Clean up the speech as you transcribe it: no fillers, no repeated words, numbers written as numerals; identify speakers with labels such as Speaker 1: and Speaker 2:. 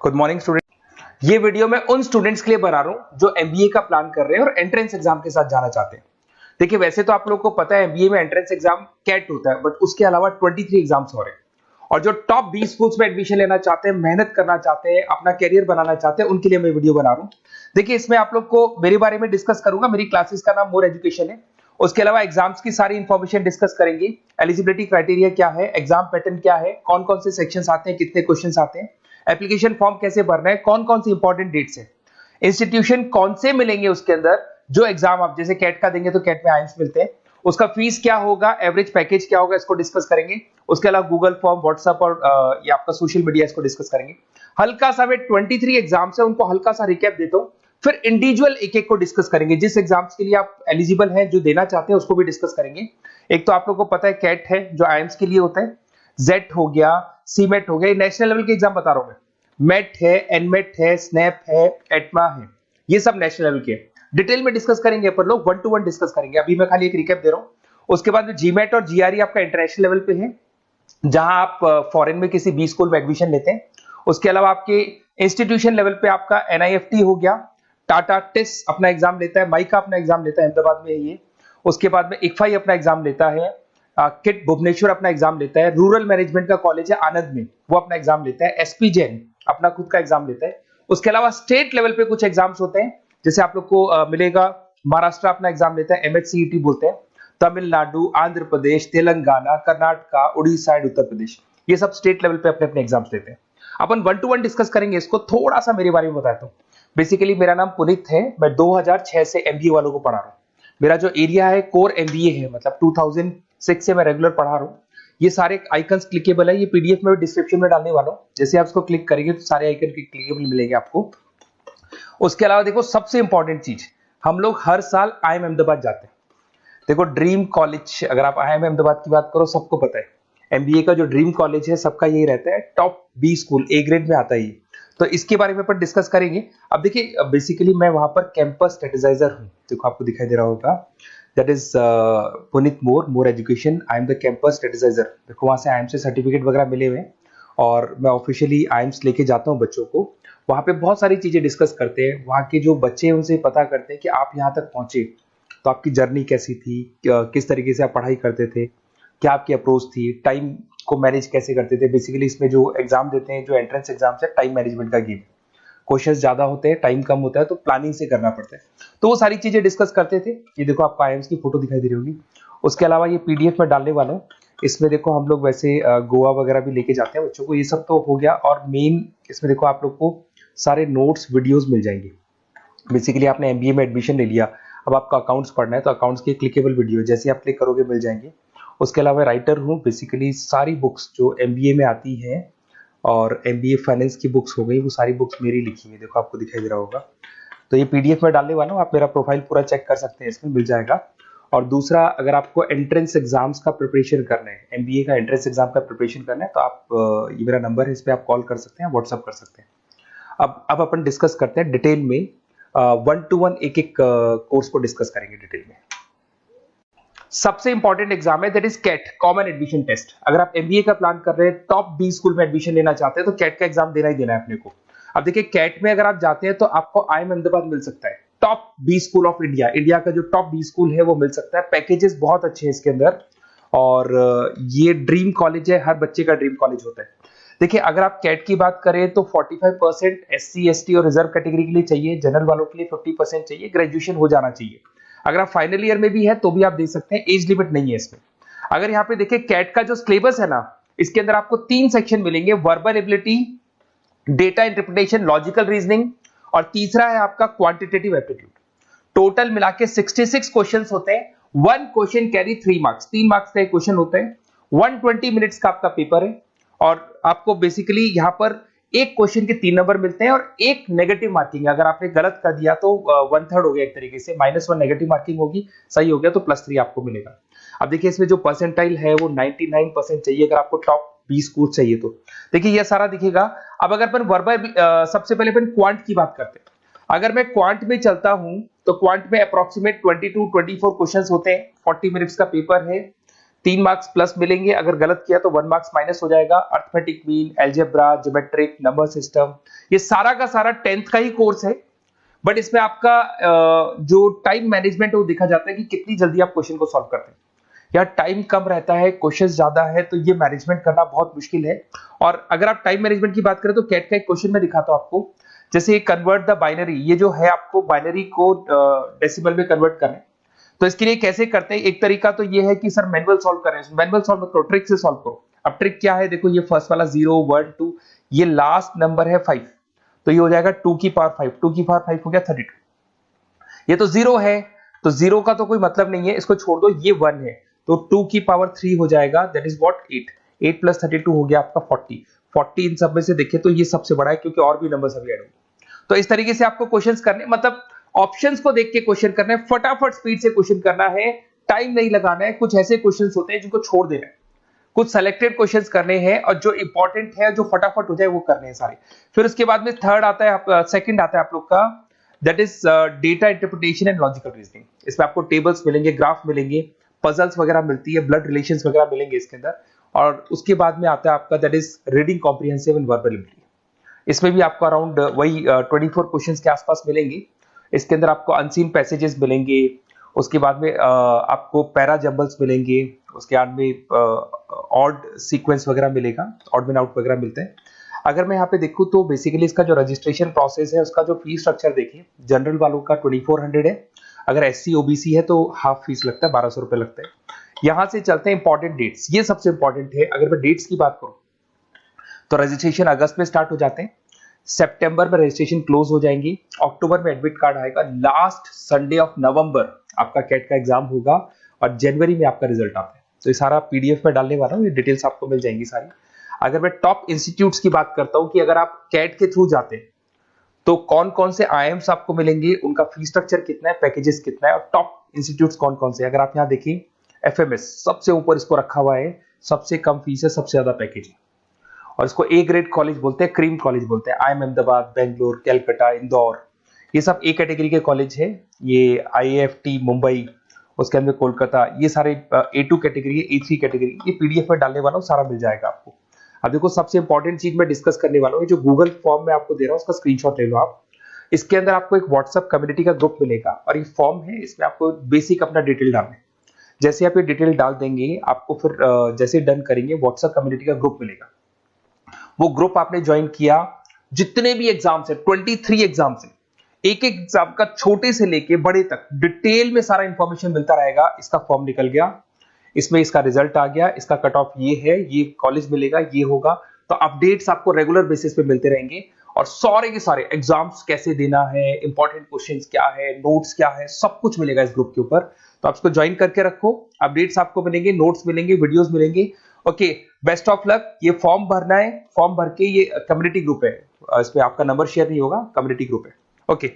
Speaker 1: Good morning student. ये video मैं उन स्टूडेंट्स के लिए बना रहा हूं जो एमबीए का प्लान कर रहे हैं और एंट्रेंस एग्जाम के साथ जाना चाहते हैं। देखिए, वैसे तो आप लोगों को पता है एमबीए में एंट्रेंस एग्जाम कैट होता है, बट उसके अलावा 23 एग्जाम्स हो रहे हैं। और जो टॉप 20 स्कूल्स में एडमिशन लेना चाहते हैं, मेहनत करना चाहते हैं, अपना कैरियर बनाना चाहते हैं, उनके लिए मैं वीडियो बना रहा हूं। देखिए, इसमें आप लोग को मेरे बारे में डिस्कस करूंगा। मेरी क्लासेस का नाम मोर एजुकेशन है। उसके अलावा एग्जाम्स की सारी इंफॉर्मेशन डिस्कस करेंगे। एलिजिबिलिटी क्राइटेरिया क्या है, एग्जाम पैटर्न क्या है, कौन कौन से सेक्शंस आते हैं, कितने क्वेश्चंस आते हैं, एप्लीकेशन फॉर्म कैसे भरना है, कौन कौन सी इंपॉर्टेंट डेट्स है, इंस्टीट्यूशन कौन से मिलेंगे उसके अंदर, जो एग्जाम आप जैसे कैट का देंगे तो कैट में आइम्स मिलते हैं, उसका फीस क्या होगा, एवरेज पैकेज क्या होगा, इसको डिस्कस करेंगे। उसके अलावा गूगल फॉर्म, व्हाट्सएप और ये आपका सोशल मीडिया, इसको डिस्कस करेंगे। हल्का सा वे 23 एग्जाम्स है, उनको हल्का सा रिकैप देता हूं, फिर इंडिविजुअल एक एक को डिस्कस करेंगे। जिस एग्जाम्स के लिए आप एलिजिबल हैं, जो देना चाहते हैं, उसको भी डिस्कस करेंगे। एक तो आप लोगों को पता है कैट है जो आइम्स के लिए होता है, जेट हो गया, सीमेट हो गया, ये नेशनल लेवल के एग्जाम बता रहा हूं मैं। मेट है, एनमेट है, स्नैप है, एटमा है, ये सब नेशनल लेवल के। डिटेल में डिस्कस करेंगे अपन लोग, 1 to 1 डिस्कस करेंगे। अभी मैं खाली एक रिकैप दे रहा हूं। उसके बाद में जीमेट और जीआरई आपका इंटरनेशनल लेवल पे है, जहां आप फॉरेन में किसी बी स्कूल में एडमिशन लेते हैं। उसके अलावा आपके इंस्टीट्यूशन लेवल पे आपका एनआईएफटी हो गया, टाटा टेस्ट अपना एग्जाम लेता है, माइका अपना एग्जाम लेता है, अहमदाबाद में है ये। उसके बाद में इक्फाई अपना एग्जाम लेता है, किट भुवनेश्वर अपना एग्जाम लेता है, रूरल मैनेजमेंट का कॉलेज है आनंद में, वो अपना एग्जाम लेता है, एसपी जैन अपना खुद का एग्जाम लेता है। उसके अलावा स्टेट लेवल पे कुछ एग्जाम्स होते हैं, जैसे आप लोग को मिलेगा महाराष्ट्र अपना एग्जाम लेता है, एमएचसीईटी बोलते हैं, तमिलनाडु, आंध्र प्रदेश, तेलंगाना, कर्नाटका, उड़ीसा एंड उत्तर प्रदेश, ये सब स्टेट लेवल पे अपने अपने एग्जाम्स लेते हैं। अपन 1 to 1 डिस्कस करेंगे। इसको थोड़ा सा मेरे बारे में बताता हूँ। बेसिकली मेरा नाम पुनीत है, मैं 2006 से एमबीए वालों को पढ़ा रहा हूँ। मेरा जो एरिया है कोर एमबीए है, मतलब 2006 से मैं रेगुलर पढ़ा रहा हूँ। ये सारे आइकन्स क्लिकेबल है, ये पीडीएफ में डिस्क्रिप्शन में डालने वाला हूँ। जैसे आप इसको क्लिक करेंगे तो सारे आइकन क्लिकेबल मिलेंगे आपको। उसके अलावा देखो, सबसे इंपॉर्टेंट चीज, हम लोग हर साल आईएम अहमदाबाद जाते हैं। देखो, ड्रीम कॉलेज, अगर आप आईएम अहमदाबाद की बात करो, सबको पता है एमबीए का जो ड्रीम कॉलेज है सबका यही रहता है, top B school, A grade में आता है ये। तो इसके बारे में अपन डिस्कस करेंगे। अब देखिए, बेसिकली मैं वहां पर कैंपस स्ट्रेटेजाइजर हूँ। देखो, आपको दिखाई दे रहा होगा, that is Puneet More education, I am the campus strategizer. देखो, वहां से आईएम से सर्टिफिकेट वगैरह मिले हुए हैं और मैं ऑफिशियली आईएम्स लेके जाता हूँ बच्चों को। वहां पे बहुत सारी चीजें डिस्कस करते हैं, वहां के जो बच्चे हैं उनसे पता करते हैं कि आप यहाँ तक पहुंचे तो आपकी जर्नी कैसी थी, किस तरीके से आप पढ़ाई करते थे, क्या आपकी अप्रोच थी, टाइम को मैनेज कैसे करते थे। बेसिकली इसमें जो एग्जाम देते हैं, जो एंट्रेंस एग्जाम है, टाइम मैनेजमेंट का गेम, क्वेश्चंस ज्यादा होते हैं, टाइम कम होता है, तो प्लानिंग से करना पड़ता है। तो वो सारी चीजें डिस्कस करते थे। ये देखो, आपको आईएम्स की फोटो दिखाई दे रही होगी। उसके अलावा ये पीडीएफ में डालने वाला हूँ। इसमें देखो, हम लोग वैसे गोवा वगैरह भी लेके जाते हैं बच्चों को। ये सब तो हो गया। और मेन इसमें देखो, आप लोग को सारे नोट्स, वीडियोस मिल जाएंगे। बेसिकली आपने एमबीए में एडमिशन ले लिया, अब आपका अकाउंट्स पढ़ना है, तो अकाउंट्स की क्लिकेबल वीडियो जैसे आप क्लिक करोगे मिल जाएंगे। उसके अलावा राइटर हूँ, बेसिकली सारी बुक्स जो एमबीए में आती हैं और एमबीए फाइनेंस की बुक्स हो गई, वो सारी बुक्स मेरी लिखी है। देखो, आपको दिखाई दे रहा होगा। तो ये पीडीएफ में डालने वाला हूँ, आप मेरा प्रोफाइल पूरा चेक कर सकते हैं, इसमें मिल जाएगा। और दूसरा, अगर आपको एंट्रेंस एग्जाम्स का प्रिपरेशन करना है, एमबीए का एंट्रेंस एग्जाम का प्रिपरेशन करना है, तो आप ये मेरा नंबर है, इस पर आप कॉल कर सकते हैं, व्हाट्सअप कर सकते हैं। अब अपन डिस्कस करते हैं डिटेल में, 1 to 1 एक एक कोर्स को डिस्कस करेंगे डिटेल में। सबसे इंपॉर्टेंट एग्जाम है, that is CAT, common admission test. अगर आप एमबीए का प्लान कर रहे हैं, टॉप बी स्कूल में एडमिशन लेना चाहते हैं, तो कैट का एग्जाम देना ही देना है अपने को। अब देखिए, कैट में अगर आप जाते हैं तो आपको आईएम अहमदाबाद मिल सकता है, top B school of India, India का जो टॉप बी स्कूल है वो मिल सकता है। पैकेजेस बहुत अच्छे हैं इसके अंदर, और ये ड्रीम कॉलेज है, हर बच्चे का ड्रीम कॉलेज होता है। देखिए, अगर आप कैट की बात करें तो 45% एससी एसटी और रिजर्व कैटेगरी के लिए चाहिए, जनरल वालों के लिए 50% चाहिए, ग्रेजुएशन हो जाना चाहिए। अगर आप फाइनल ईयर में भी है तो भी आप दे सकते हैं, एज लिमिट नहीं है इसमें। अगर यहाँ पे देखिए, कैट का जो सिलेबस है ना, इसके अंदर आपको 3 सेक्शन मिलेंगे, verbal ability, data interpretation, logical reasoning, और तीसरा है आपका क्वांटिटेटिव एप्टीट्यूड। टोटल मिला के 66 क्वेश्चंस होते हैं। 1 क्वेश्चन कैरी 3 मार्क्स, 3 मार्क्स का एक क्वेश्चन होता है। 120 मिनट्स का आपका पेपर है, और आपको बेसिकली यहाँ पर एक क्वेश्चन के 3 नंबर मिलते हैं और एक नेगेटिव मार्किंग है। अगर आपने गलत कर दिया तो 1/3 हो गया, एक तरीके से -1 नेगेटिव मार्किंग होगी, सही हो गया तो +3 आपको मिलेगा। अब देखिए, इसमें जो परसेंटाइल है वो 99% चाहिए, अगर आपको टॉप 20 स्कोर चाहिए तो। देखिए, ये सारा दिखेगा। अब अगर अपन वर्बल, सबसे पहले अपन क्वांट की बात करते हैं। अगर मैं क्वांट में चलता हूं तो क्वांट में अप्रोक्सीमेट 22-24 क्वेश्चंस होते हैं, 40 मिनट्स का पेपर है, 3 मार्क्स प्लस मिलेंगे, अगर गलत किया तो 1 मार्क्स माइनस हो जाएगा। Arithmetic mean, algebra, geometric, number system, ये सारा का सारा 10th का ही कोर्स है, बट इसमें आपका जो टाइम मैनेजमेंट है वो देखा जाता है कि कितनी जल्दी आप क्वेश्चन को सॉल्व करते हैं। या टाइम कम रहता है, क्वेश्चन ज्यादा है, तो ये मैनेजमेंट करना बहुत मुश्किल है। और अगर आप टाइम मैनेजमेंट की बात करें तो कैट का एक क्वेश्चन मैं दिखाता हूं आपको। जैसे कन्वर्ट द बाइनरी, ये जो है आपको बाइनरी को डेसिमल में कन्वर्ट करना है, तो इसके लिए कैसे करते हैं? एक तरीका तो ये है कि सर मैनुअल सॉल्व करें, मैनुअल सॉल्व मत करो, ट्रिक से सॉल्व करो। अब ट्रिक क्या है? देखो, ये फर्स्ट वाला 0 1 2, ये लास्ट नंबर है 5, तो ये हो जाएगा 2 की पावर 5, 2 की पावर 5 हो गया 32। ये तो 0 है, तो 0 का तो कोई मतलब नहीं है, इसको छोड़ दो, ये 1 है, तो 2 की पावर 3 हो जाएगा, दैट इज व्हाट 8। 8 प्लस 32 हो गया आपका 40। 40 इन सब में से देखें तो ये सबसे बड़ा है, क्योंकि और भी नंबर अभी ऐड होंगे। तो इस तरीके से आपको क्वेश्चंस करने, मतलब ऑप्शंस को देख के क्वेश्चन करना है, फटाफट स्पीड से क्वेश्चन करना है, टाइम नहीं लगाना है। कुछ ऐसे क्वेश्चंस होते हैं जिनको छोड़ देना है, कुछ सेलेक्टेड क्वेश्चंस करने हैं, और जो इंपॉर्टेंट है, जो फटाफट हो जाए, वो करने हैं सारे। फिर उसके बाद में थर्ड आता है, सेकंड आता है आप लोग का, that is data interpretation and logical reasoning. इसमें आपको टेबल्स मिलेंगे, ग्राफ मिलेंगे, पजल्स वगैरह मिलती है, ब्लड रिलेशंस वगैरह मिलेंगे इसके अंदर। और उसके बाद में आता है आपका that is reading comprehensive and verbal ability. इसमें भी आपको अराउंड वही 24 क्वेश्चंस के आसपास मिलेंगे। इसके अंदर आपको अनसीन पैसेजेस मिलेंगे, उसके बाद में आपको पैरा जंबल्स मिलेंगे, उसके बाद में ऑड सीक्वेंस वगैरह मिलेगा, ऑड मैन आउट वगैरह मिलते हैं। अगर मैं यहाँ पे देखूँ तो बेसिकली इसका जो रजिस्ट्रेशन प्रोसेस है, उसका जो फीस स्ट्रक्चर देखिए, जनरल वालों का 2400 है, अगर SC OBC है तो हाफ फीस लगता है, 1200 रुपए लगता है। यहाँ से चलते हैं इंपॉर्टेंट डेट्स, ये सबसे इंपॉर्टेंट है। अगर मैं डेट्स की बात करूँ तो रजिस्ट्रेशन अगस्त में स्टार्ट हो जाते हैं, सितंबर में रजिस्ट्रेशन क्लोज हो जाएंगी, अक्टूबर में एडमिट कार्ड आएगा, लास्ट संडे ऑफ नवंबर आपका कैट का एग्जाम होगा, और जनवरी में आपका रिजल्ट आता है। तो ये सारा PDF में डालने वाला हूँ, ये डिटेल्स आपको मिल जाएंगी सारी। अगर मैं टॉप इंस्टीट्यूट्स की बात करता हूँ कि अगर आप कैट के थ्रू जाते हैं तो कौन कौन से IIMs आपको मिलेंगे, उनका फीस स्ट्रक्चर कितना है, पैकेजेस कितना है, और टॉप इंस्टीट्यूट्स कौन कौन से। अगर आप यहाँ देखिए, FMS सबसे ऊपर इसको रखा हुआ है, सबसे कम फीस है, सबसे ज्यादा पैकेज है, और इसको A ग्रेड कॉलेज बोलते हैं, क्रीम कॉलेज बोलते हैं। IIM अहमदाबाद, बेंगलोर, कैलकाटा, इंदौर, ये सब A कैटेगरी के कॉलेज है। ये IIFT मुंबई, उसके अंदर कोलकाता, ये सारे A2 कैटेगरी है, A3 कैटेगरी। ये PDF में डालने वाला हूँ, सारा मिल जाएगा आपको। अब देखो, सबसे इंपॉर्टेंट चीज मैं डिस्कस करने वाला हूँ, जो गूगल फॉर्म में आपको दे रहा हूँ, उसका स्क्रीनशॉट ले लो आप। इसके अंदर आपको एक व्हाट्सएप कम्युनिटी का ग्रुप मिलेगा, और ये फॉर्म है, इसमें आपको बेसिक अपना डिटेल डालना है। जैसे आप ये डिटेल डाल देंगे, आपको फिर जैसे डन करेंगे, व्हाट्सएप कम्युनिटी का ग्रुप मिलेगा। वो ग्रुप आपने ज्वाइन किया, जितने भी एग्जाम्स है, 23 एग्जाम्स है, एक एक एग्जाम का छोटे से लेके बड़े तक डिटेल में सारा इंफॉर्मेशन मिलता रहेगा। इसका फॉर्म निकल गया, इसमें इसका रिजल्ट आ गया, इसका कट ऑफ ये है, ये कॉलेज मिलेगा, ये होगा। तो अपडेट्स आपको रेगुलर बेसिस पे मिलते रहेंगे, और सारे के सारे एग्जाम्स कैसे देना है, इंपॉर्टेंट क्वेश्चंस क्या है, नोट्स क्या है, सब कुछ मिलेगा इस ग्रुप के ऊपर। तो आप इसको ज्वाइन करके रखो, अपडेट्स आपको मिलेंगे, नोट्स मिलेंगे, वीडियोस मिलेंगे। Okay, best of luck. ये फॉर्म भरना है, फॉर्म भर के, ये कम्युनिटी ग्रुप है, इसमें आपका नंबर शेयर नहीं होगा, कम्युनिटी ग्रुप है। ओके।